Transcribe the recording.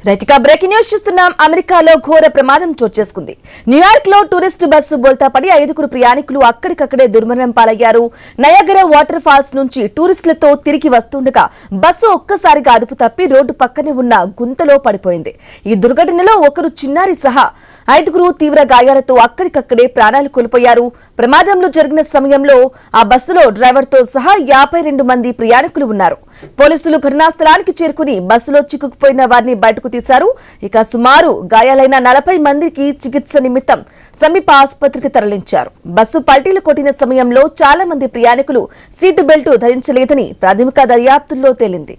Right గా breaking news చూస్తున్నాం. అమెరికాలో ఘోర ప్రమాదం చోటు చేసుకుంది. న్యూయార్క్ లో టూరిస్ట్ బస్సు బోల్తా పడి 5 ప్రయాణికులు అక్కడికక్కడే దుర్మరణం పాలయ్యారు. నయాగరా వాటర్ ఫాల్స్ నుంచి టూరిస్టులతో తిరిగి వస్తుండగా బస్సు ఒక్కసారిగా అదుపు తప్పి రోడ్డు పక్కనే ఉన్న గుంతలో పడిపోయింది. ఈ దుర్ఘటనలో ఒకరు చిన్నారి సహా 5 తీవ్ర గాయాలతో అక్కడికక్కడే ప్రాణాలు కోల్పోయారు. ప్రమాదంలో జరిగిన సమయంలో ఆ బస్సులో డ్రైవర్తో సహా 52 మంది ప్రయాణికులు ఉన్నారు. పోలీసులు ఘటనా స్థలానికి చేరుకుని బస్సులో చిక్కుకుపోయిన వారిని బయటకు తీశారు. ఇక సుమారు గాయాలైన 40 మందికి చికిత్స నిమిత్తం సమీప ఆసుపత్రికి తరలించారు. బస్సు పల్టీలు కొట్టిన సమయంలో చాలా మంది ప్రయాణికులు సీటు బెల్ట్ ధరించలేదని ప్రాథమిక దర్యాప్తుల్లో తేలింది.